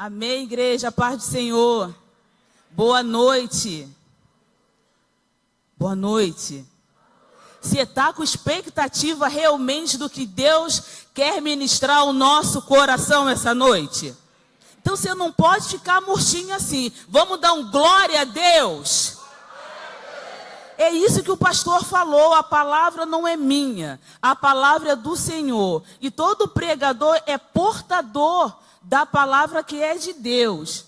Amém, igreja, paz do Senhor. Boa noite. Boa noite. Você está com expectativa realmente do que Deus quer ministrar ao nosso coração essa noite? Então você não pode ficar murchinho assim. Vamos dar um glória a Deus. É isso que o pastor falou, a palavra não é minha, a palavra é do Senhor. E todo pregador é portador da palavra que é de Deus.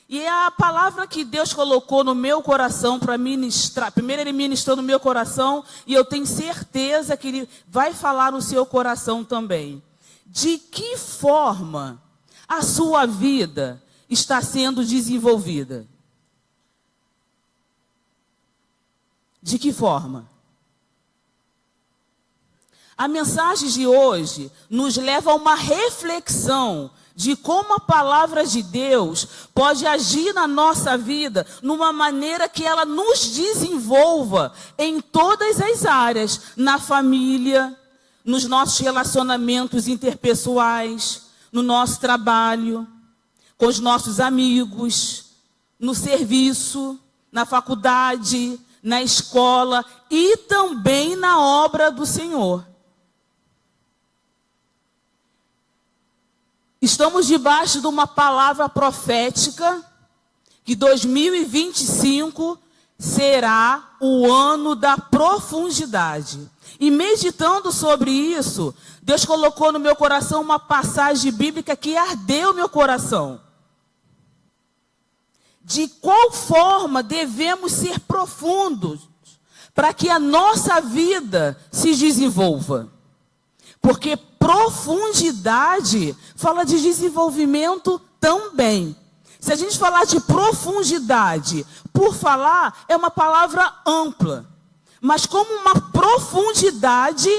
E é a palavra que Deus colocou no meu coração para ministrar. Primeiro Ele ministrou no meu coração e eu tenho certeza que Ele vai falar no seu coração também. De que forma a sua vida está sendo desenvolvida? De que forma? A mensagem de hoje nos leva a uma reflexão de como a palavra de Deus pode agir na nossa vida numa maneira que ela nos desenvolva em todas as áreas, na família, nos nossos relacionamentos interpessoais, no nosso trabalho, com os nossos amigos, no serviço, na faculdade, na escola e também na obra do Senhor. Estamos debaixo de uma palavra profética que 2025 será o ano da profundidade. E meditando sobre isso, Deus colocou no meu coração uma passagem bíblica que ardeu meu coração. De qual forma devemos ser profundos para que a nossa vida se desenvolva? Porque profundidade fala de desenvolvimento também. Se a gente falar de profundidade, por falar, é uma palavra ampla. Mas como uma profundidade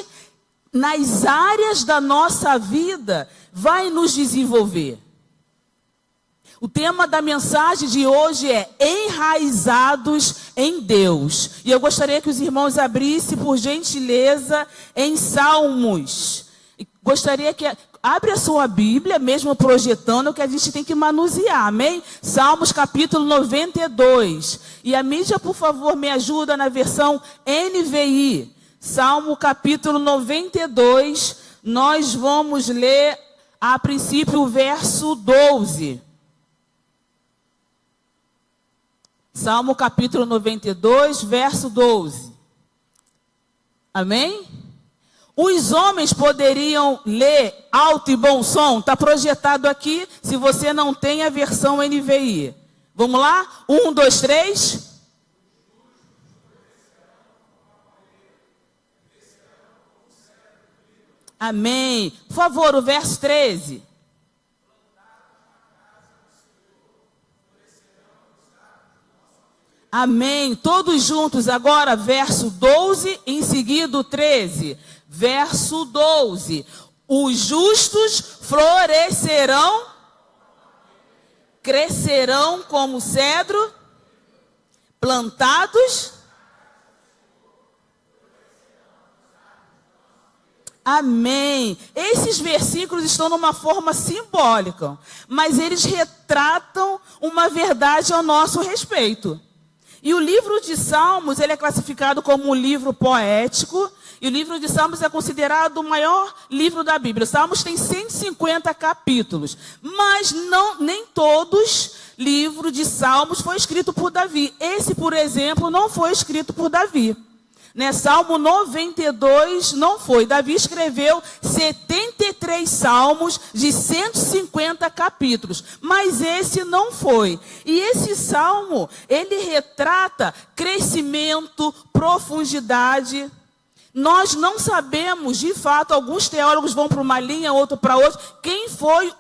nas áreas da nossa vida vai nos desenvolver. O tema da mensagem de hoje é enraizados em Deus. E eu gostaria que os irmãos abrissem, por gentileza, em Salmos. Gostaria que... Abre a sua Bíblia, mesmo projetando, que a gente tem que manusear, amém? Salmos capítulo 92. E a mídia, por favor, me ajuda na versão NVI. Salmo capítulo 92. Nós vamos ler, a princípio, o verso 12. Salmo capítulo 92, verso 12. Amém? Os homens poderiam ler alto e bom som? Está projetado aqui, se você não tem a versão NVI. Vamos lá? 1, 2, 3. Amém. Por favor, o verso 13. Amém. Todos juntos agora, verso 12, em seguida o 13. Verso 12. Os justos florescerão, crescerão como cedro, plantados. Amém. Esses versículos estão numa forma simbólica, mas eles retratam uma verdade ao nosso respeito. E o livro de Salmos, ele é classificado como um livro poético, e o livro de Salmos é considerado o maior livro da Bíblia. Salmos tem 150 capítulos, mas nem todos livros de Salmos foi escrito por Davi. Esse, por exemplo, não foi escrito por Davi. Salmo 92 não foi. Davi escreveu 73 salmos de 150 capítulos, mas esse não foi. E esse salmo, ele retrata crescimento, profundidade. Nós não sabemos, de fato, alguns teólogos vão para uma linha, outro para outra, quem foi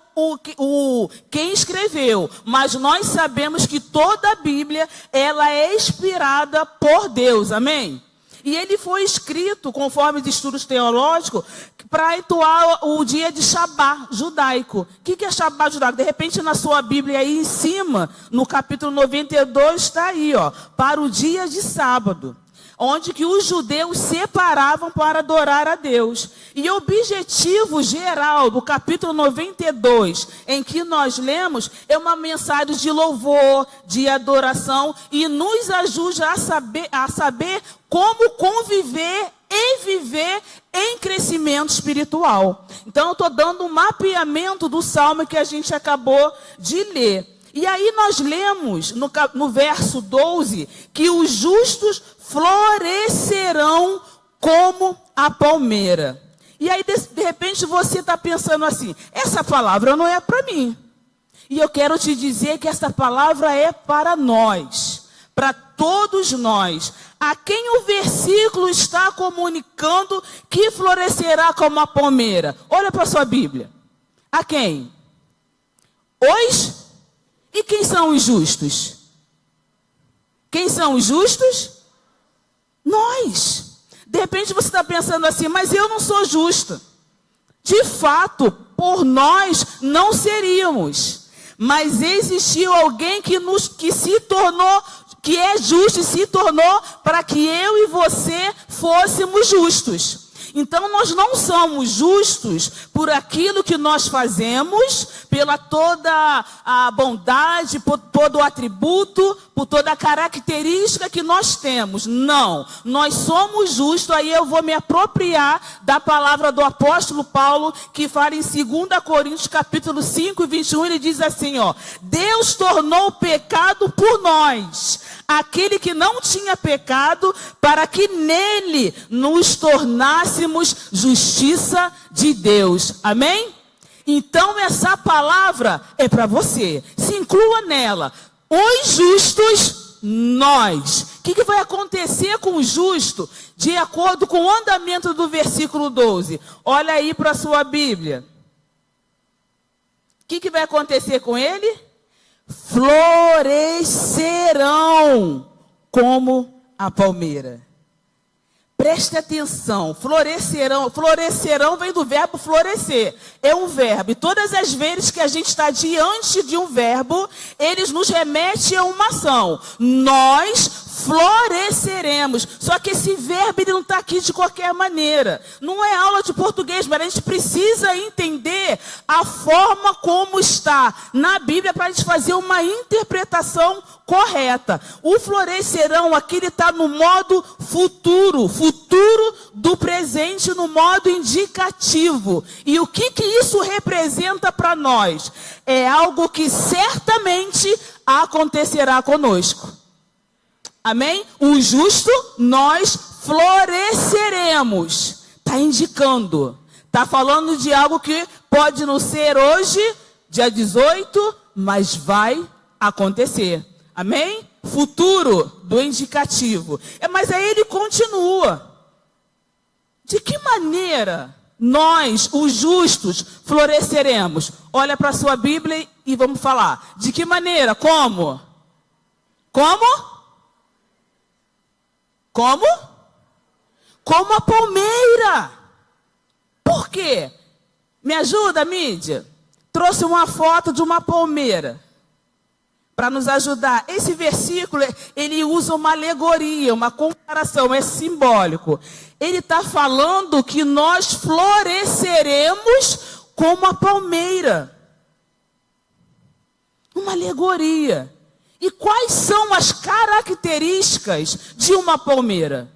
quem escreveu, mas nós sabemos que toda a Bíblia, ela é inspirada por Deus, amém? E ele foi escrito, conforme os estudos teológicos, para entoar o dia de Shabá judaico. O que é Shabá judaico? De repente, na sua Bíblia aí em cima, no capítulo 92, está aí, ó, para o dia de sábado. onde que os judeus separavam para adorar a Deus. E o objetivo geral do capítulo 92, em que nós lemos, é uma mensagem de louvor, de adoração, e nos ajuda a saber como conviver e viver em crescimento espiritual. Então, eu estou dando um mapeamento do salmo que a gente acabou de ler. E aí nós lemos no verso 12 que os justos florescerão como a palmeira. E aí, de repente, você está pensando assim, essa palavra não é para mim. E eu quero te dizer que essa palavra é para nós, para todos nós, a quem o versículo está comunicando que florescerá como a palmeira. Olha para a sua Bíblia. A quem? E quem são os justos? Quem são os justos? Nós. De repente você está pensando assim, mas eu não sou justa. De fato, por nós não seríamos. Mas existiu alguém que se tornou, que é justo e se tornou para que eu e você fôssemos justos. Então, nós não somos justos por aquilo que nós fazemos, pela toda a bondade, por todo o atributo, por toda a característica que nós temos. Não, nós somos justos. Aí eu vou me apropriar da palavra do apóstolo Paulo, que fala em 2 Coríntios, capítulo 5, 21, ele diz assim, ó: Deus tornou pecado por nós, aquele que não tinha pecado, para que nele nos tornássemos justiça de Deus. Amém? Então essa palavra é para você. Se inclua nela. Os justos, nós. O que vai acontecer com o justo? De acordo com o andamento do versículo 12. Olha aí para a sua Bíblia. O que vai acontecer com ele? Florescerão como a palmeira. Preste atenção, florescerão vem do verbo florescer, é um verbo, e todas as vezes que a gente está diante de um verbo, eles nos remetem a uma ação, nós floresceremos, só que esse verbo ele não está aqui de qualquer maneira, não é aula de português, mas a gente precisa entender a forma como está na Bíblia para a gente fazer uma interpretação correta. O florescerão aqui ele está no modo futuro do presente, no modo indicativo. E o que isso representa para nós? É algo que certamente acontecerá conosco. Amém? O justo, nós floresceremos. Está indicando. Está falando de algo que pode não ser hoje, dia 18, mas vai acontecer. Amém? Futuro do indicativo. Mas aí ele continua. De que maneira nós, os justos, floresceremos? Olha para a sua Bíblia e vamos falar. De que maneira? Como? Como? Como? Como a palmeira. Por quê? Me ajuda, mídia? Trouxe uma foto de uma palmeira para nos ajudar. Esse versículo, ele usa uma alegoria, uma comparação, é simbólico. Ele está falando que nós floresceremos como a palmeira. Uma alegoria. E quais são as características de uma palmeira?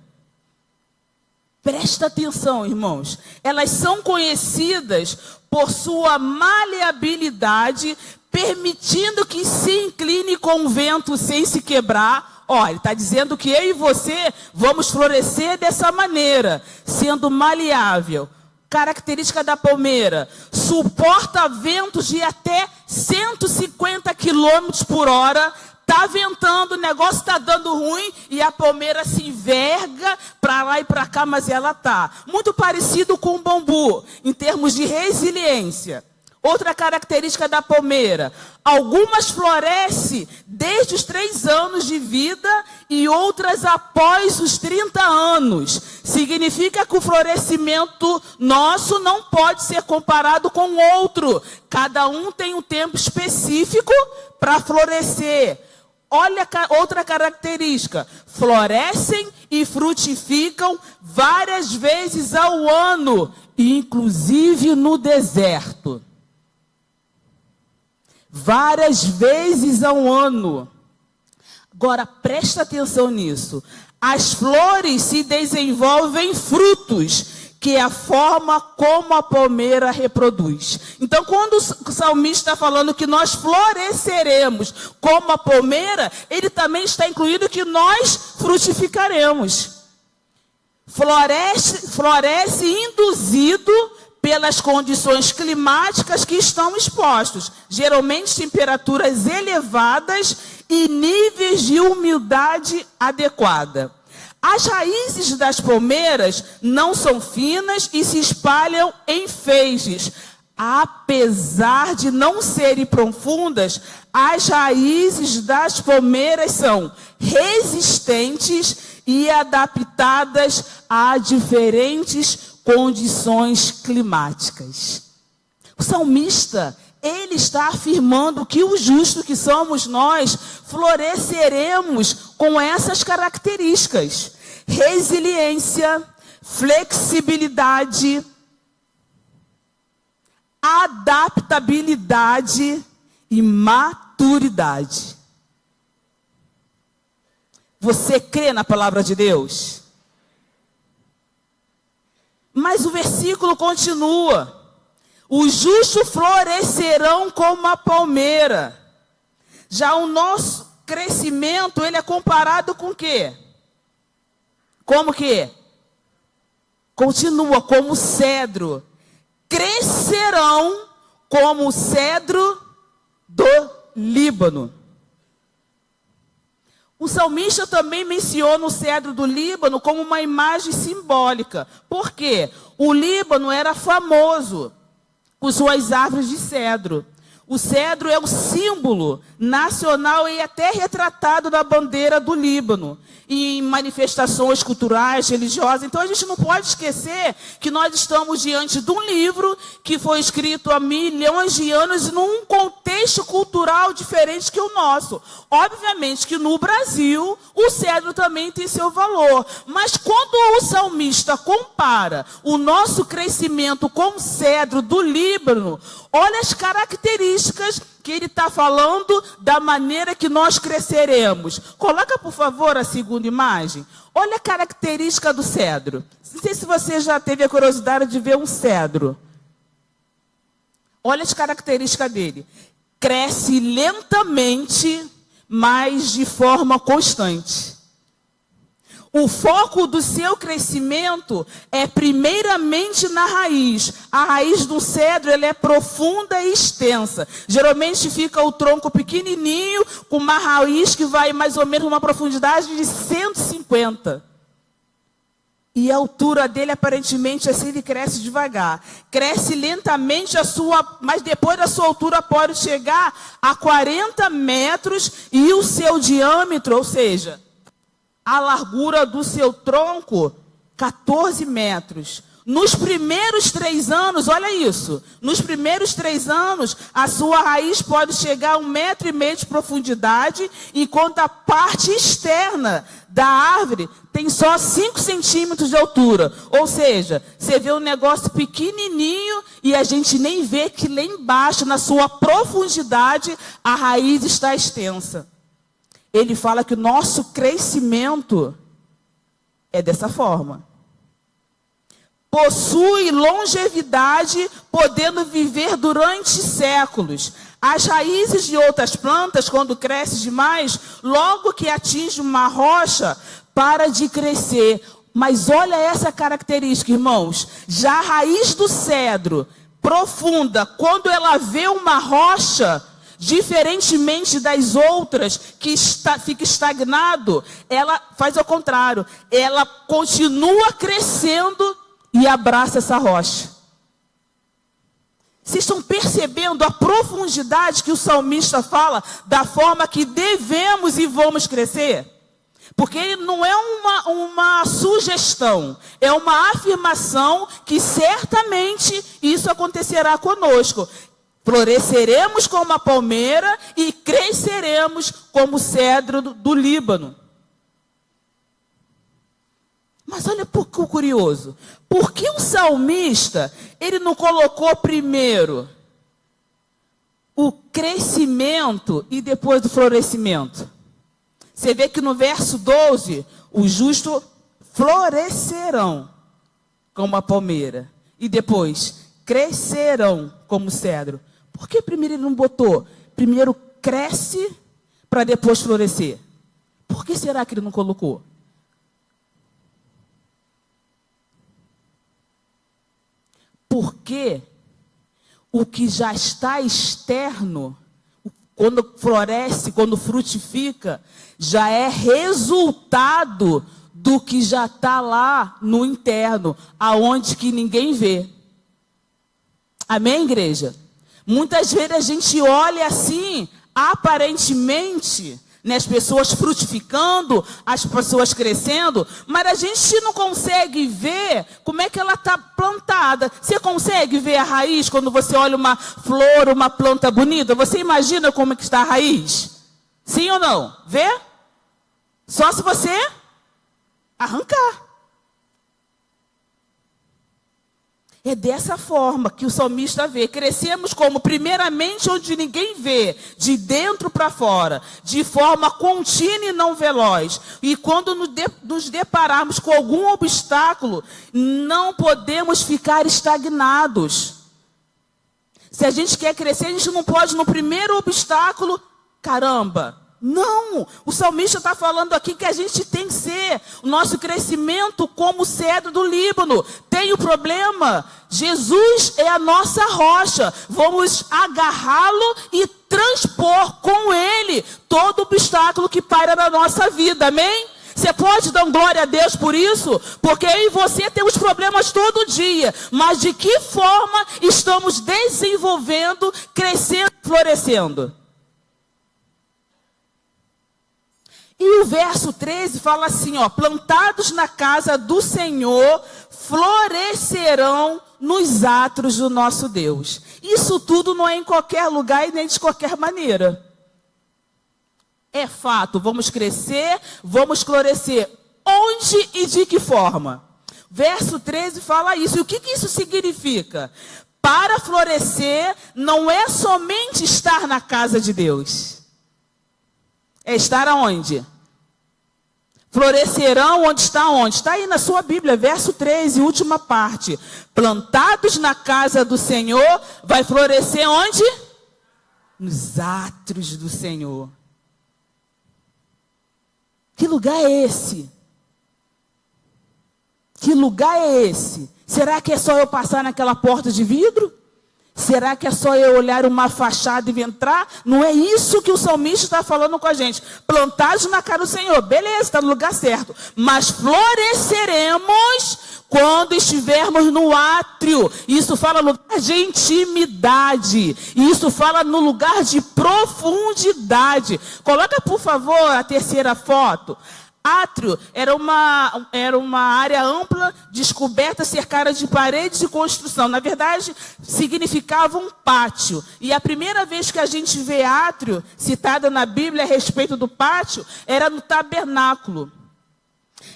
Presta atenção, irmãos. Elas são conhecidas por sua maleabilidade, permitindo que se incline com o vento sem se quebrar. Olha, ele está dizendo que eu e você vamos florescer dessa maneira, sendo maleável. Característica da palmeira: suporta ventos de até 150 km por hora. Está ventando, o negócio está dando ruim e a palmeira se enverga para lá e para cá, mas ela está. Muito parecido com o bambu, em termos de resiliência. Outra característica da palmeira: algumas florescem desde os 3 anos de vida e outras após os 30 anos. Significa que o florescimento nosso não pode ser comparado com outro. Cada um tem um tempo específico para florescer. Olha outra característica: florescem e frutificam várias vezes ao ano, inclusive no deserto. Várias vezes ao ano. Agora, presta atenção nisso. As flores se desenvolvem frutos, que é a forma como a palmeira reproduz. Então, quando o salmista está falando que nós floresceremos como a palmeira, ele também está incluído que nós frutificaremos. Floresce induzido pelas condições climáticas que estão expostos, geralmente temperaturas elevadas e níveis de umidade adequada. As raízes das palmeiras não são finas e se espalham em feixes. Apesar de não serem profundas, as raízes das palmeiras são resistentes e adaptadas a diferentes condições climáticas. O salmista, ele está afirmando que o justo que somos nós, floresceremos com essas características: resiliência, flexibilidade, adaptabilidade e maturidade. Você crê na palavra de Deus? Mas o versículo continua: os justos florescerão como a palmeira. Já o nosso crescimento, ele é comparado com o quê? Como que? Continua, como cedro. Crescerão como o cedro do Líbano. O salmista também menciona o cedro do Líbano como uma imagem simbólica. Por quê? O Líbano era famoso por suas árvores de cedro. O cedro é o símbolo nacional e até retratado na bandeira do Líbano, em manifestações culturais, religiosas. Então a gente não pode esquecer que nós estamos diante de um livro que foi escrito há milhões de anos num contexto cultural diferente que o nosso. Obviamente que no Brasil o cedro também tem seu valor, mas quando o salmista compara o nosso crescimento com o cedro do Líbano, olha as características que ele está falando da maneira que nós cresceremos. Coloca, por favor, a segunda imagem. Olha a característica do cedro. Não sei se você já teve a curiosidade de ver um cedro. Olha as características dele. Cresce lentamente, mas de forma constante. O foco do seu crescimento é primeiramente na raiz. A raiz do cedro, ela é profunda e extensa. Geralmente fica o tronco pequenininho, com uma raiz que vai mais ou menos uma profundidade de 150. E a altura dele, aparentemente, assim, ele cresce devagar. Cresce lentamente, mas depois da sua altura pode chegar a 40 metros e o seu diâmetro, ou seja, a largura do seu tronco, 14 metros. Nos primeiros 3 anos, olha isso, nos primeiros 3 anos, a sua raiz pode chegar a 1,5 metro de profundidade, enquanto a parte externa da árvore tem só 5 centímetros de altura. Ou seja, você vê um negócio pequenininho e a gente nem vê que lá embaixo, na sua profundidade, a raiz está extensa. Ele fala que o nosso crescimento é dessa forma. Possui longevidade, podendo viver durante séculos. As raízes de outras plantas, quando crescem demais, logo que atinge uma rocha, para de crescer. Mas olha essa característica, irmãos. Já a raiz do cedro, profunda, quando ela vê uma rocha, diferentemente das outras, que fica estagnado, ela faz ao contrário. Ela continua crescendo e abraça essa rocha. Vocês estão percebendo a profundidade que o salmista fala da forma que devemos e vamos crescer? Porque ele não é uma sugestão, é uma afirmação que certamente isso acontecerá conosco. Floresceremos como a palmeira e cresceremos como o cedro do Líbano. Mas olha que curioso. Por que o salmista, ele não colocou primeiro o crescimento e depois o florescimento? Você vê que no verso 12, os justos florescerão como a palmeira e depois crescerão como o cedro. Por que primeiro ele não botou? Primeiro cresce para depois florescer. Por que será que ele não colocou? Porque o que já está externo, quando floresce, quando frutifica, já é resultado do que já está lá no interno, aonde que ninguém vê. Amém, igreja? Muitas vezes a gente olha assim, aparentemente, né, as pessoas frutificando, as pessoas crescendo, mas a gente não consegue ver como é que ela está plantada. Você consegue ver a raiz quando você olha uma flor, uma planta bonita? Você imagina como é que está a raiz? Sim ou não? Vê? Só se você arrancar. É dessa forma que o salmista vê. Crescemos como primeiramente onde ninguém vê, de dentro para fora, de forma contínua e não veloz. E quando nos depararmos com algum obstáculo, não podemos ficar estagnados. Se a gente quer crescer, a gente não pode no primeiro obstáculo, caramba. Não, o salmista está falando aqui que a gente tem que ser o nosso crescimento como o cedro do Líbano. Tem o problema, Jesus é a nossa rocha, vamos agarrá-lo e transpor com ele todo obstáculo que paira na nossa vida, amém? Você pode dar glória a Deus por isso? Porque eu e você temos problemas todo dia, mas de que forma estamos desenvolvendo, crescendo, florescendo? E o verso 13 fala assim, ó, plantados na casa do Senhor, florescerão nos átrios do nosso Deus. Isso tudo não é em qualquer lugar e nem de qualquer maneira. É fato, vamos crescer, vamos florescer. Onde e de que forma? Verso 13 fala isso. E o que isso significa? Para florescer, não é somente estar na casa de Deus. É estar aonde? Florescerão onde está onde? Está aí na sua Bíblia, verso 13, última parte. Plantados na casa do Senhor, vai florescer onde? Nos átrios do Senhor. Que lugar é esse? Que lugar é esse? Será que é só eu passar naquela porta de vidro? Será que é só eu olhar uma fachada e entrar? Não é isso que o salmista está falando com a gente. Plantados na casa do Senhor, beleza, está no lugar certo. Mas floresceremos quando estivermos no átrio. Isso fala no lugar de intimidade. Isso fala no lugar de profundidade. Coloca, por favor, a terceira foto. Átrio era uma área ampla, descoberta, cercada de paredes de construção. Na verdade, significava um pátio. E a primeira vez que a gente vê átrio, citada na Bíblia a respeito do pátio, era no tabernáculo.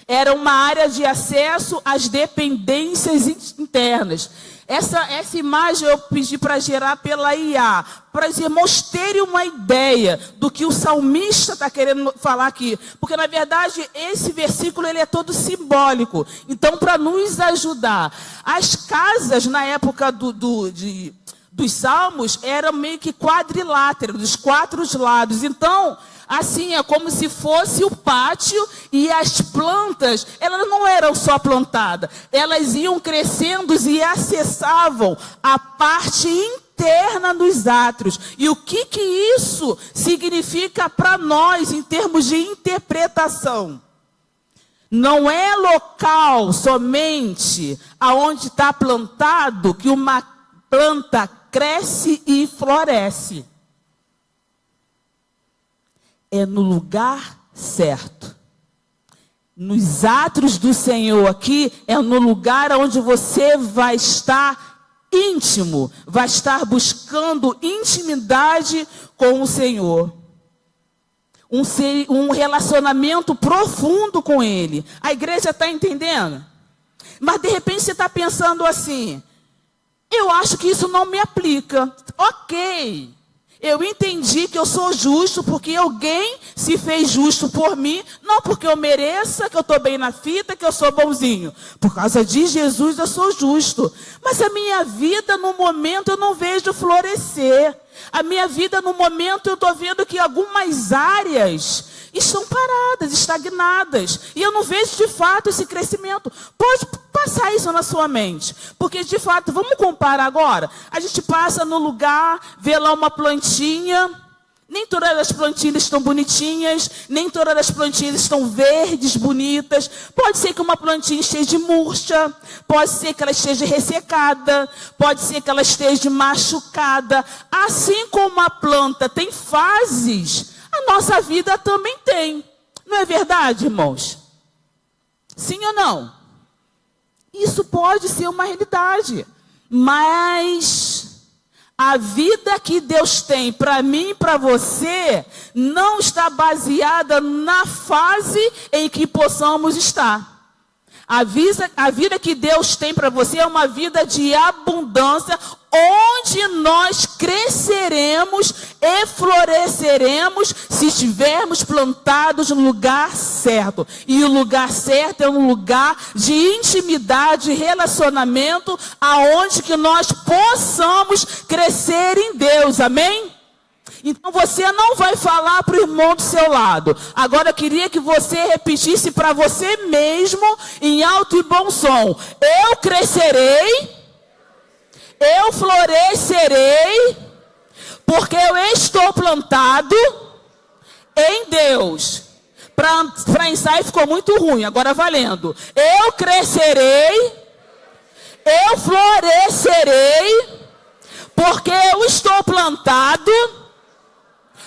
Era uma área de acesso às dependências internas. Essa imagem eu pedi para gerar pela IA, para os irmãos terem uma ideia do que o salmista está querendo falar aqui. Porque, na verdade, esse versículo ele é todo simbólico. Então, para nos ajudar, as casas na época dos salmos eram meio que quadriláteras, dos quatro lados. Então, assim, é como se fosse o pátio e as plantas, elas não eram só plantadas, elas iam crescendo e acessavam a parte interna dos átrios. E o que isso significa para nós em termos de interpretação? Não é local somente aonde está plantado que uma planta cresce e floresce. É no lugar certo. Nos átrios do Senhor aqui, é no lugar onde você vai estar íntimo, vai estar buscando intimidade com o Senhor. Um relacionamento profundo com Ele. A igreja está entendendo? Mas de repente você está pensando assim, eu acho que isso não me aplica. Ok, eu entendi que eu sou justo porque alguém se fez justo por mim, não porque eu mereça, que eu estou bem na fita, que eu sou bonzinho. Por causa de Jesus eu sou justo. Mas a minha vida no momento eu não vejo florescer. A minha vida no momento eu estou vendo que algumas áreas estão paradas, estagnadas. E eu não vejo de fato esse crescimento. Pode passar isso na sua mente. Porque de fato, vamos comparar agora. A gente passa no lugar, vê lá uma plantinha. Nem todas as plantinhas estão bonitinhas. Nem todas as plantinhas estão verdes, bonitas. Pode ser que uma plantinha esteja murcha. Pode ser que ela esteja ressecada. Pode ser que ela esteja machucada. Assim como a planta tem fases, a nossa vida também tem. Não é verdade, irmãos? Sim ou não? Isso pode ser uma realidade. Mas a vida que Deus tem para mim e para você não está baseada na fase em que possamos estar. A vida que Deus tem para você é uma vida de abundância, onde nós cresceremos e floresceremos se estivermos plantados no lugar certo. E o lugar certo é um lugar de intimidade e relacionamento, aonde que nós possamos crescer em Deus, amém? Então você não vai falar para o irmão do seu lado. Agora eu queria que você repetisse para você mesmo, em alto e bom som. Eu crescerei, eu florescerei, porque eu estou plantado em Deus. Para ensaio ficou muito ruim, agora valendo. Eu crescerei, eu florescerei, porque eu estou plantado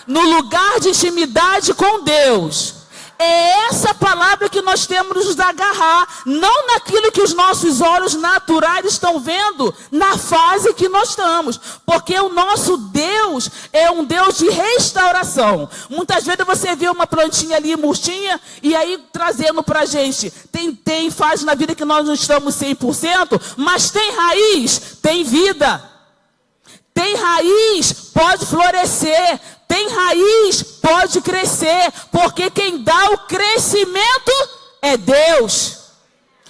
no lugar de intimidade com Deus. É essa palavra que nós temos nos agarrar, não naquilo que os nossos olhos naturais estão vendo, na fase que nós estamos. Porque o nosso Deus é um Deus de restauração. Muitas vezes você vê uma plantinha ali murchinha, e aí trazendo para a gente, tem fase na vida que nós não estamos 100%, mas tem raiz, tem vida. Tem raiz, pode florescer. Tem raiz, pode crescer. Porque quem dá o crescimento é Deus.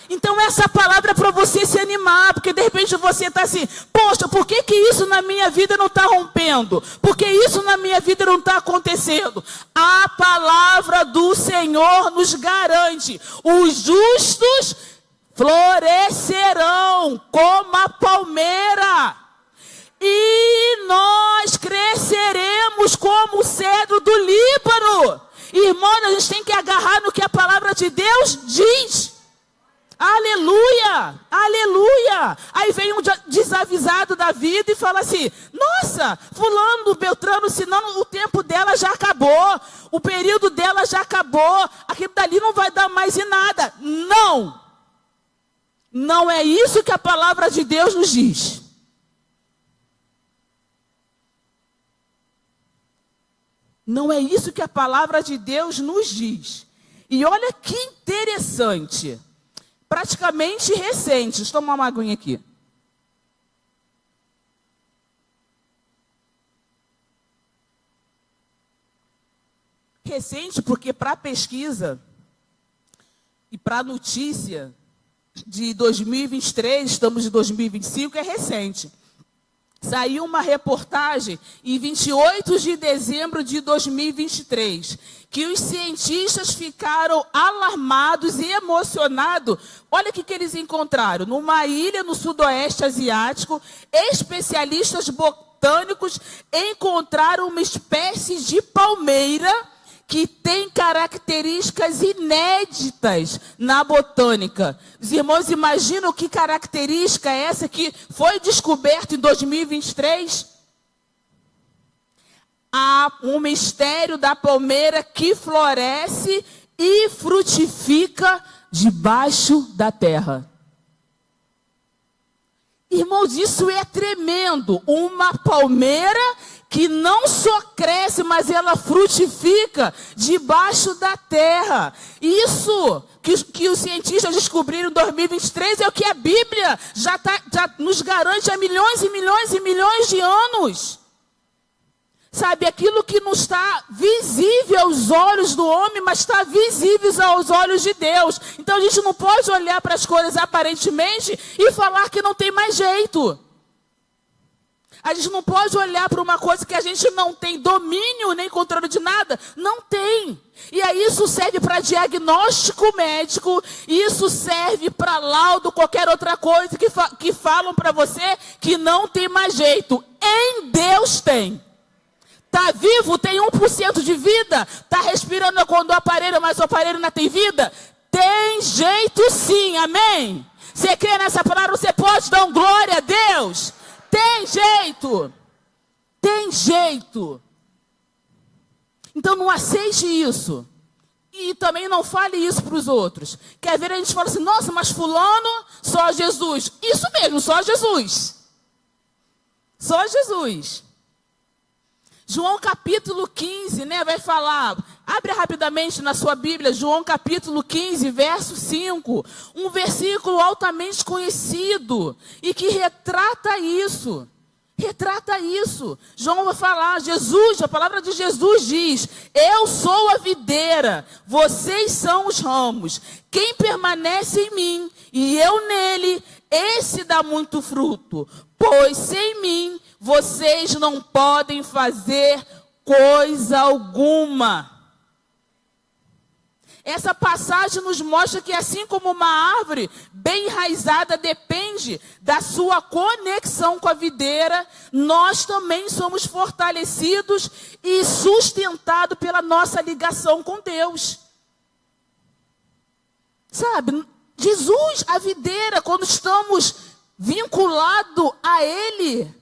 Então essa palavra é para você se animar. Porque de repente você está assim, poxa, por que isso na minha vida não está rompendo? Por que isso na minha vida não está acontecendo? A palavra do Senhor nos garante. Os justos florescerão como a palmeira. E nós cresceremos como o cedro do Líbano. Irmãos, a gente tem que agarrar no que a palavra de Deus diz. Aleluia, aleluia. Aí vem um desavisado da vida e fala assim, nossa, fulano, beltrano, senão o tempo dela já acabou. O período dela já acabou. Aquilo dali não vai dar mais em nada. Não. Não é isso que a palavra de Deus nos diz. Não é isso que a palavra de Deus nos diz. E olha que interessante. Praticamente recente. Deixa eu tomar uma aguinha aqui. Recente porque para a pesquisa e para a notícia de 2023, estamos em 2025, é recente. Saiu uma reportagem em 28 de dezembro de 2023, que os cientistas ficaram alarmados e emocionados. Olha o que eles encontraram. Numa ilha no sudoeste asiático, especialistas botânicos encontraram uma espécie de palmeira que tem características inéditas na botânica. Os irmãos imaginam que característica é essa que foi descoberta em 2023? Há um mistério da palmeira que floresce e frutifica debaixo da terra. Irmãos, isso é tremendo. Uma palmeira que não só cresce, mas ela frutifica debaixo da terra. Isso que os cientistas descobriram em 2023 é o que a Bíblia já nos garante há milhões e milhões e milhões de anos. Sabe, aquilo que não está visível aos olhos do homem, mas está visível aos olhos de Deus. Então a gente não pode olhar para as coisas aparentemente e falar que não tem mais jeito. A gente não pode olhar para uma coisa que a gente não tem domínio nem controle de nada. Não tem. E aí isso serve para diagnóstico médico, isso serve para laudo, qualquer outra coisa que falam para você que não tem mais jeito. Em Deus tem. Está vivo, tem 1% de vida, está respirando quando o aparelho, mas o aparelho não tem vida? Tem jeito sim, amém? Você crê nessa palavra, você pode dar um glória a Deus? Tem jeito. Tem jeito. Então não aceite isso. E também não fale isso para os outros. Quer ver, a gente fala assim, nossa, mas fulano, só Jesus. Isso mesmo, só Jesus. Só Jesus. João capítulo 15, vai falar, abre rapidamente na sua Bíblia, João capítulo 15, verso 5, um versículo altamente conhecido e que retrata isso. Retrata isso. João vai falar, a palavra de Jesus diz, eu sou a videira, vocês são os ramos. Quem permanece em mim e eu nele, esse dá muito fruto. Pois sem mim, vocês não podem fazer coisa alguma. Essa passagem nos mostra que assim como uma árvore bem enraizada depende da sua conexão com a videira, nós também somos fortalecidos e sustentados pela nossa ligação com Deus. Sabe, Jesus, a videira, quando estamos vinculados a Ele,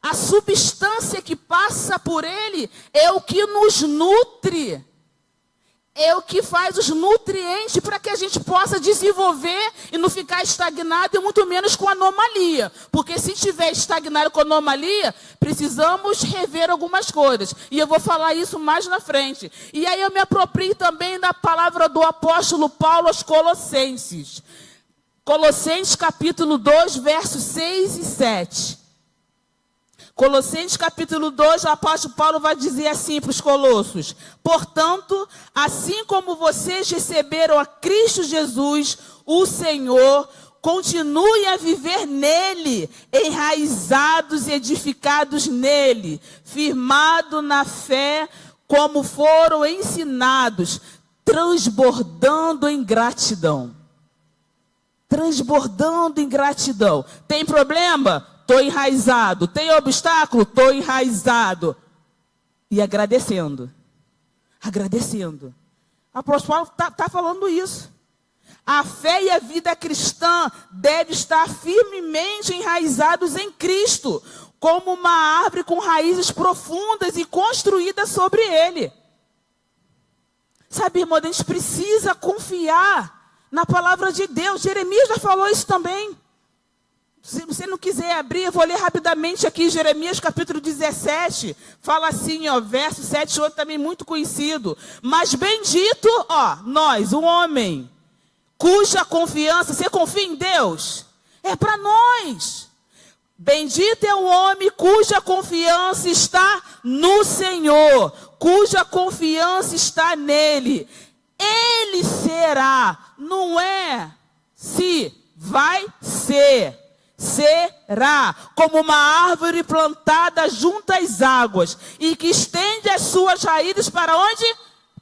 a substância que passa por Ele é o que nos nutre. É o que faz os nutrientes para que a gente possa desenvolver e não ficar estagnado e muito menos com anomalia. Porque se estiver estagnado com anomalia, precisamos rever algumas coisas. E eu vou falar isso mais na frente. E aí eu me aproprio também da palavra do apóstolo Paulo aos Colossenses. Colossenses capítulo 2, versos 6 e 7. Colossenses capítulo 2, o apóstolo Paulo vai dizer assim para os colossos: portanto, assim como vocês receberam a Cristo Jesus, o Senhor, continuem a viver nele, enraizados e edificados nele, firmados na fé, como foram ensinados, transbordando em gratidão. Transbordando em gratidão. Tem problema? Estou enraizado. Tem obstáculo? Estou enraizado. E agradecendo. Agradecendo. O apóstolo Paulo está falando isso. A fé e a vida cristã devem estar firmemente enraizados em Cristo, como uma árvore com raízes profundas e construída sobre Ele. Sabe, irmão, a gente precisa confiar na palavra de Deus. Jeremias já falou isso também. Se você não quiser abrir, eu vou ler rapidamente aqui, Jeremias capítulo 17, fala assim, verso 7 e 8, também muito conhecido. Mas bendito, nós, o homem, cuja confiança, você confia em Deus? É para nós. Bendito é o homem cuja confiança está no Senhor, cuja confiança está nele. Ele será, não é se, vai ser. Será como uma árvore plantada junto às águas e que estende as suas raízes para onde?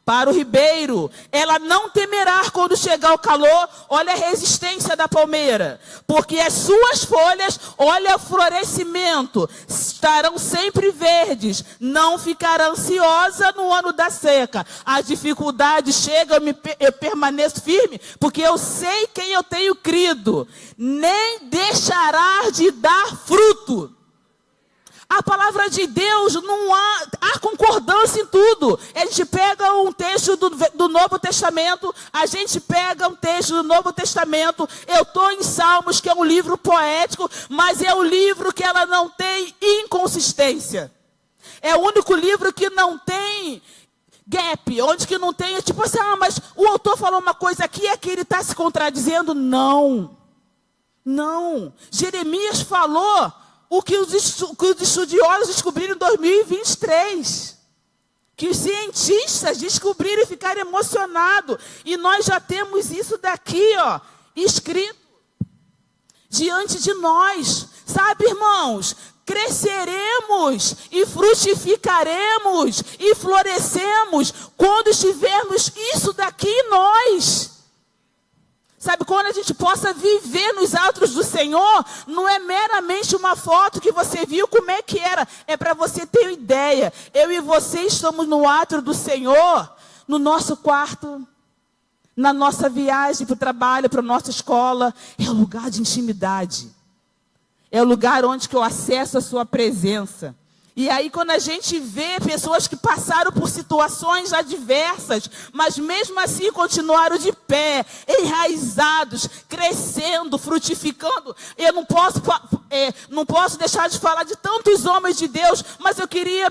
Para o ribeiro. Ela não temerá quando chegar o calor. Olha a resistência da palmeira. Porque as suas folhas, olha o florescimento, estarão sempre verdes. Não ficará ansiosa no ano da seca. As dificuldades chegam, eu permaneço firme, porque eu sei quem eu tenho crido. Nem deixará de dar fruto. A palavra de Deus, não há concordância em tudo. A gente pega um texto do do Novo Testamento, a gente pega um texto do Novo Testamento, eu estou em Salmos, que é um livro poético, mas é um livro que ela não tem inconsistência. É o único livro que não tem gap, onde que não tem, tipo assim, mas o autor falou uma coisa aqui, é que ele está se contradizendo. Não. Jeremias falou o que os estudiosos descobriram em 2023. Que os cientistas descobriram e ficaram emocionados. E nós já temos isso daqui, escrito diante de nós. Sabe, irmãos? Cresceremos e frutificaremos e florescemos quando estivermos isso daqui em nós. Sabe, quando a gente possa viver nos atos do Senhor, não é meramente uma foto que você viu como é que era. É para você ter uma ideia. Eu e você estamos no ato do Senhor, no nosso quarto, na nossa viagem para o trabalho, para a nossa escola. É um lugar de intimidade. É o lugar onde que eu acesso a sua presença. E aí quando a gente vê pessoas que passaram por situações adversas, mas mesmo assim continuaram de pé, enraizados, crescendo, frutificando. Eu não posso deixar de falar de tantos homens de Deus, mas eu queria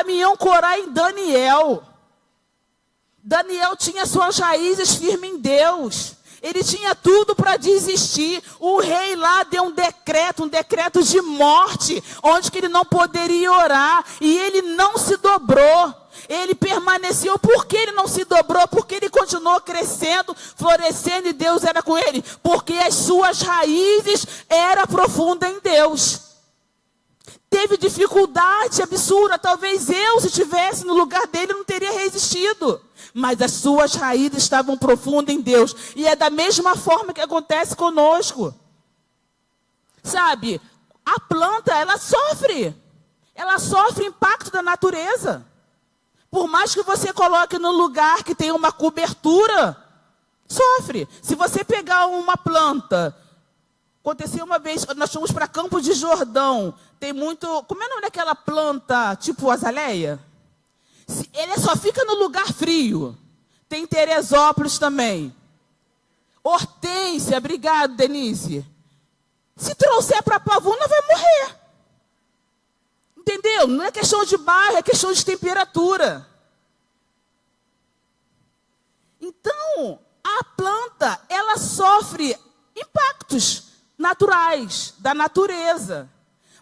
me ancorar em Daniel. Daniel tinha suas raízes firmes em Deus. Ele tinha tudo para desistir. O rei lá deu um decreto de morte, onde que ele não poderia orar. E ele não se dobrou. Ele permaneceu. Por que ele não se dobrou? Porque ele continuou crescendo, florescendo e Deus era com ele. Porque as suas raízes eram profundas em Deus. Teve dificuldade absurda. Talvez eu, se estivesse no lugar dele, não teria resistido. Mas as suas raízes estavam profundas em Deus. E é da mesma forma que acontece conosco. Sabe, a planta, ela sofre. Ela sofre impacto da natureza. Por mais que você coloque num lugar que tem uma cobertura, sofre. Se você pegar uma planta... Aconteceu uma vez, nós fomos para Campo de Jordão. Tem muito... Como é o nome daquela planta, tipo azaleia? Ele só fica no lugar frio. Tem Teresópolis também. Hortência, obrigado, Denise. Se trouxer para Pavuna, vai morrer. Entendeu? Não é questão de bairro, é questão de temperatura. Então, a planta, ela sofre impactos naturais da natureza.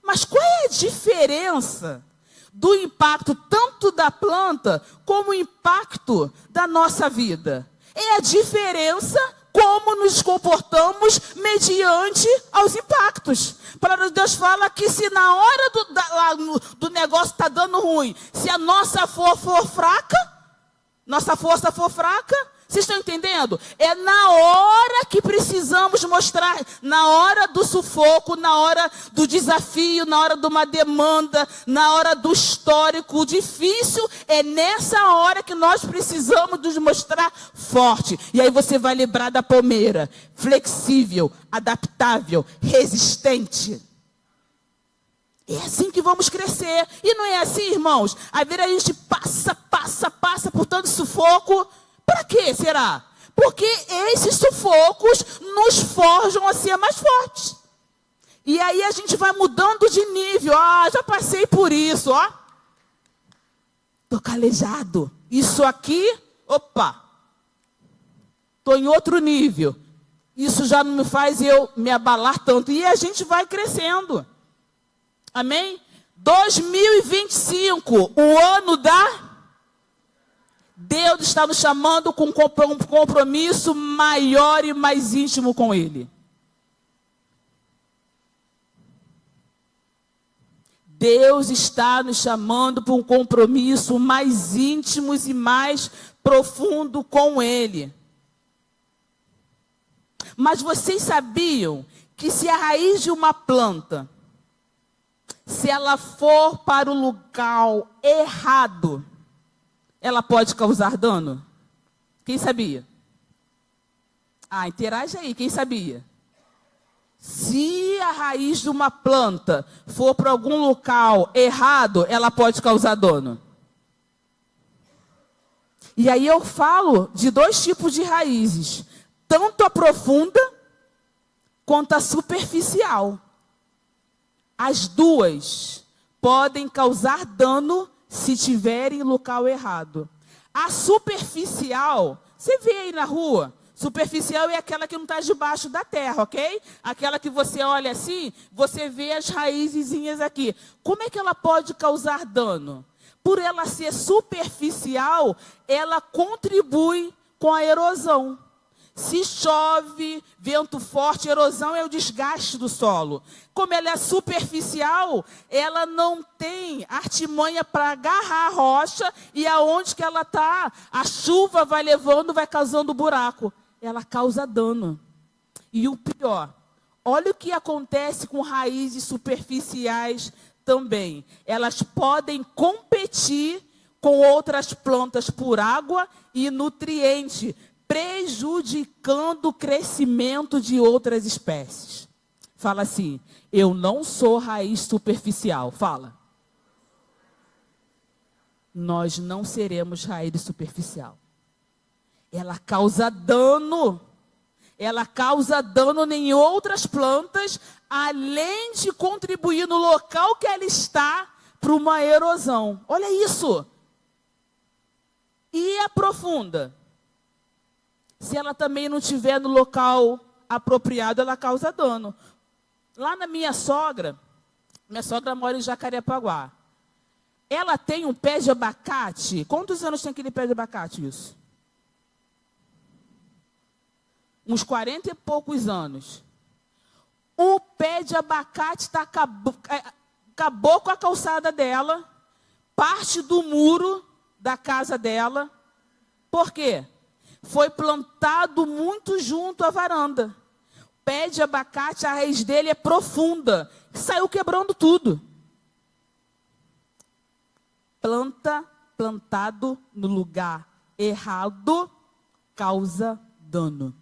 Mas qual é a diferença do impacto tanto da planta como o impacto da nossa vida? É a diferença como nos comportamos mediante aos impactos. A palavra de Deus fala que se na hora do negócio está dando ruim, se a nossa força for fraca, vocês estão entendendo? É na hora que precisamos mostrar, na hora do sufoco, na hora do desafio, na hora de uma demanda, na hora do histórico difícil, é nessa hora que nós precisamos nos mostrar forte. E aí você vai lembrar da palmeira, flexível, adaptável, resistente. É assim que vamos crescer. E não é assim, irmãos? Às vezes a gente passa por tanto sufoco. Para que será? Porque esses sufocos nos forjam a ser mais fortes. E aí a gente vai mudando de nível. Já passei por isso, Estou calejado. Isso aqui, estou em outro nível. Isso já não me faz eu me abalar tanto. E a gente vai crescendo. Amém? 2025, o ano da... Deus está nos chamando com um compromisso maior e mais íntimo com Ele. Deus está nos chamando para um compromisso mais íntimo e mais profundo com Ele. Mas vocês sabiam que se a raiz de uma planta, se ela for para o lugar errado, ela pode causar dano? Quem sabia? Interage aí, quem sabia? Se a raiz de uma planta for para algum local errado, ela pode causar dano. E aí eu falo de 2 tipos de raízes, tanto a profunda quanto a superficial. As duas podem causar dano se tiverem no local errado. A superficial, você vê aí na rua, superficial é aquela que não está debaixo da terra, ok? Aquela que você olha assim, você vê as raizinhas aqui. Como é que ela pode causar dano? Por ela ser superficial, ela contribui com a erosão. Se chove, vento forte, erosão é o desgaste do solo. Como ela é superficial, ela não tem artimanha para agarrar a rocha e aonde que ela está, a chuva vai levando, vai causando buraco. Ela causa dano. E o pior, olha o que acontece com raízes superficiais também. Elas podem competir com outras plantas por água e nutriente, prejudicando o crescimento de outras espécies. Fala assim, eu não sou raiz superficial. Fala. Nós não seremos raiz superficial. Ela causa dano. Ela causa dano em outras plantas, além de contribuir no local que ela está para uma erosão. Olha isso. E a profunda? Se ela também não estiver no local apropriado, ela causa dano. Lá na minha sogra mora em Jacarepaguá. Ela tem um pé de abacate. Quantos anos tem aquele pé de abacate, isso? Uns 40 e poucos anos. O pé de abacate acabou com a calçada dela, parte do muro da casa dela. Por quê? Foi plantado muito junto à varanda. O pé de abacate, a raiz dele é profunda. Saiu quebrando tudo. Plantado no lugar errado, causa dano.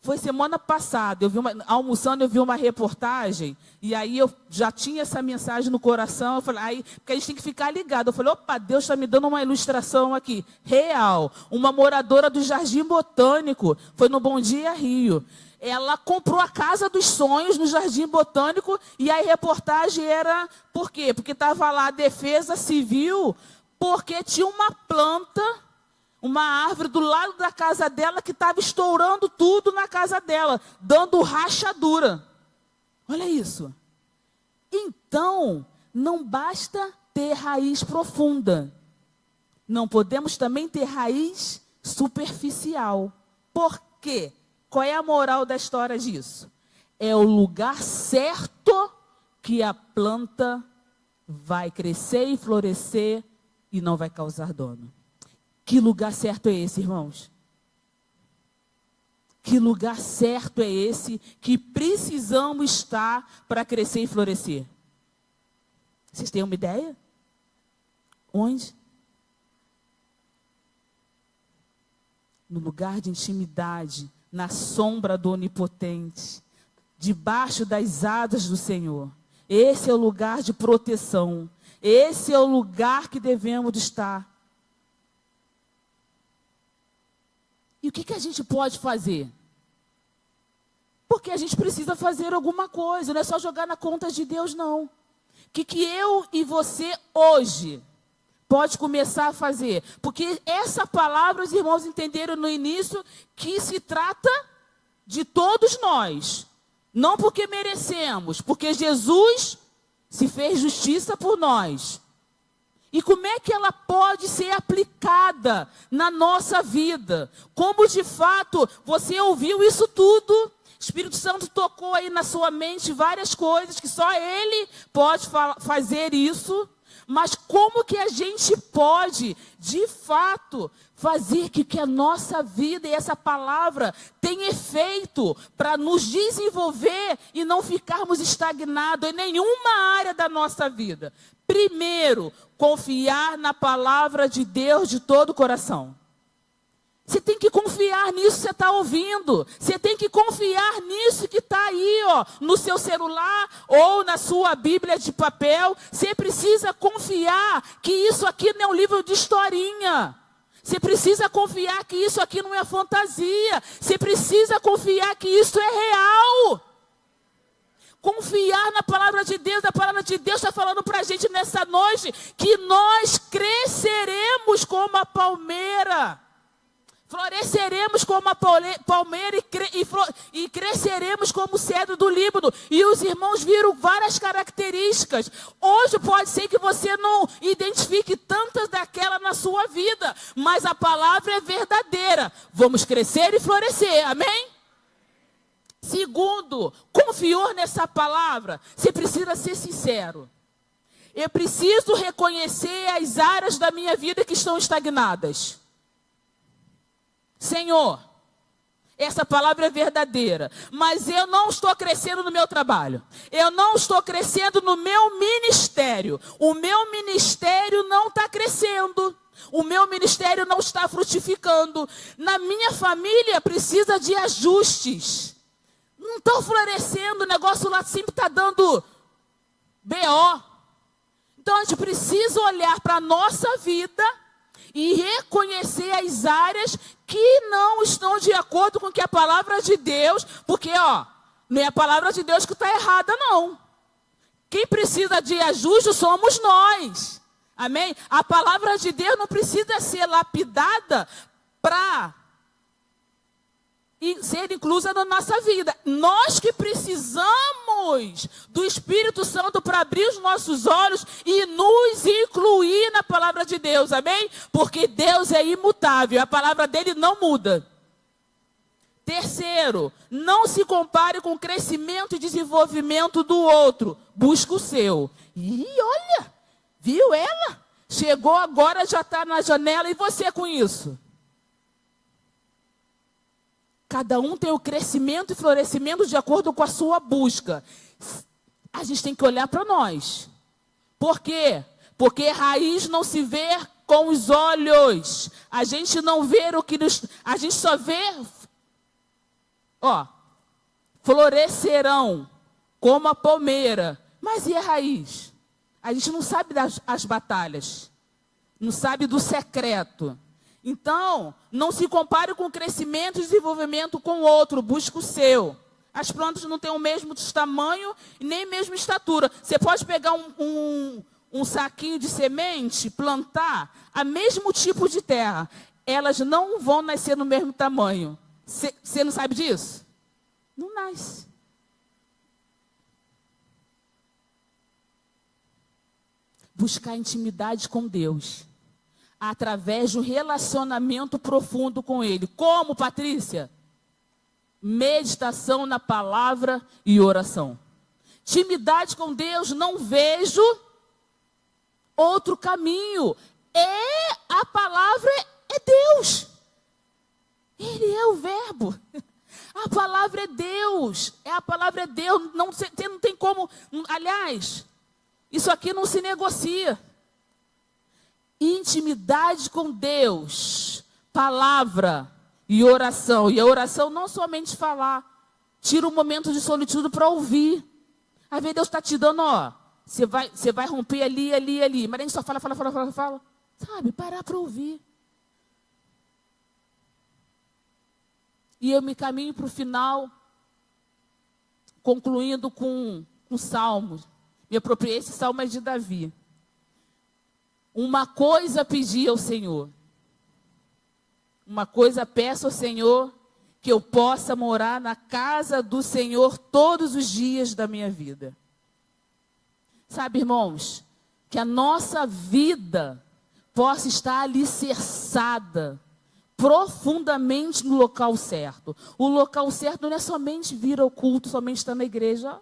Foi semana passada, almoçando, eu vi uma reportagem, e aí eu já tinha essa mensagem no coração, eu falei, porque a gente tem que ficar ligado. Eu falei, opa, Deus está me dando uma ilustração aqui, real. Uma moradora do Jardim Botânico, foi no Bom Dia Rio. Ela comprou a casa dos sonhos no Jardim Botânico, e a reportagem era, por quê? Porque estava lá a Defesa Civil, porque tinha uma planta, uma árvore do lado da casa dela que estava estourando tudo na casa dela, dando rachadura. Olha isso. Então, não basta ter raiz profunda. Não podemos também ter raiz superficial. Por quê? Qual é a moral da história disso? É o lugar certo que a planta vai crescer e florescer e não vai causar dano. Que lugar certo é esse, irmãos? Que lugar certo é esse que precisamos estar para crescer e florescer? Vocês têm uma ideia? Onde? No lugar de intimidade, na sombra do Onipotente, debaixo das asas do Senhor. Esse é o lugar de proteção. Esse é o lugar que devemos estar. E o que a gente pode fazer? Porque a gente precisa fazer alguma coisa, não é só jogar na conta de Deus, não. O que eu e você hoje pode começar a fazer? Porque essa palavra os irmãos entenderam no início que se trata de todos nós. Não porque merecemos, porque Jesus se fez justiça por nós. E como é que ela pode ser aplicada na nossa vida? Como de fato você ouviu isso tudo? O Espírito Santo tocou aí na sua mente várias coisas que só Ele pode fazer isso. Mas como que a gente pode, de fato, fazer que a nossa vida e essa palavra tenha efeito para nos desenvolver e não ficarmos estagnados em nenhuma área da nossa vida? Primeiro, confiar na palavra de Deus de todo o coração. Você tem que confiar nisso que você está ouvindo. Você tem que confiar nisso que está aí, ó, no seu celular ou na sua Bíblia de papel. Você precisa confiar que isso aqui não é um livro de historinha. Você precisa confiar que isso aqui não é fantasia. Você precisa confiar que isso é real. Confiar na palavra de Deus. A palavra de Deus está falando para a gente nessa noite que nós cresceremos como a palmeira. Floresceremos como a palmeira e cresceremos como o cedro do Líbano. E os irmãos viram várias características. Hoje pode ser que você não identifique tantas daquela na sua vida, mas a palavra é verdadeira. Vamos crescer e florescer, amém? Segundo, confiou nessa palavra, você precisa ser sincero. Eu preciso reconhecer as áreas da minha vida que estão estagnadas. Senhor, essa palavra é verdadeira, mas eu não estou crescendo no meu trabalho. Eu não estou crescendo no meu ministério. O meu ministério não está crescendo. O meu ministério não está frutificando. Na minha família precisa de ajustes. Não estou florescendo, o negócio lá sempre está dando BO. Então a gente precisa olhar para a nossa vida e reconhecer as áreas que não estão de acordo com o que a palavra de Deus, porque, ó, não é a palavra de Deus que está errada, não. Quem precisa de ajuste somos nós. Amém? A palavra de Deus não precisa ser lapidada para ser inclusa na nossa vida. Nós que precisamos do Espírito Santo para abrir os nossos olhos e nos incluir na palavra de Deus, amém? Porque Deus é imutável, a palavra dele não muda. Terceiro, não se compare com o crescimento e desenvolvimento do outro, busca o seu. E olha, viu ela? Chegou agora, já está na janela, e você com isso? Cada um tem o crescimento e florescimento de acordo com a sua busca. A gente tem que olhar para nós. Por quê? Porque raiz não se vê com os olhos. A gente não vê o que a gente só vê, ó, florescerão como a palmeira. Mas e a raiz? A gente não sabe das batalhas. Não sabe do secreto. Então, não se compare com o crescimento e desenvolvimento com o outro, busque o seu. As plantas não têm o mesmo tamanho e nem a mesma estatura. Você pode pegar um saquinho de semente, plantar a mesmo tipo de terra. Elas não vão nascer no mesmo tamanho. Você não sabe disso? Não nasce. Buscar intimidade com Deus. Através de um relacionamento profundo com Ele. Como, Patrícia? Meditação na palavra e oração. Intimidade com Deus, não vejo outro caminho. A palavra é Deus. Ele é o verbo. A palavra é Deus. A palavra é Deus. Não tem como. Aliás, isso aqui não se negocia. Intimidade com Deus, palavra e oração. E a oração não somente falar, tira um momento de solitude para ouvir. Às vezes Deus está te dando, ó, você vai romper ali, mas a gente só fala. Sabe, parar para ouvir. E eu me caminho para o final, concluindo com Salmos. Me apropriei, esse salmo é de Davi. Uma coisa pedi ao Senhor. Uma coisa peço ao Senhor, que eu possa morar na casa do Senhor todos os dias da minha vida. Sabe, irmãos, que a nossa vida possa estar alicerçada profundamente no local certo. O local certo não é somente vir ao culto, somente estar na igreja.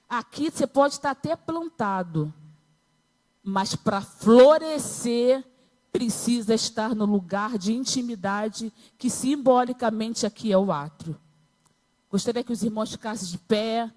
Aqui você pode estar até plantado. Mas para florescer, precisa estar no lugar de intimidade, que simbolicamente aqui é o átrio. Gostaria que os irmãos ficassem de pé.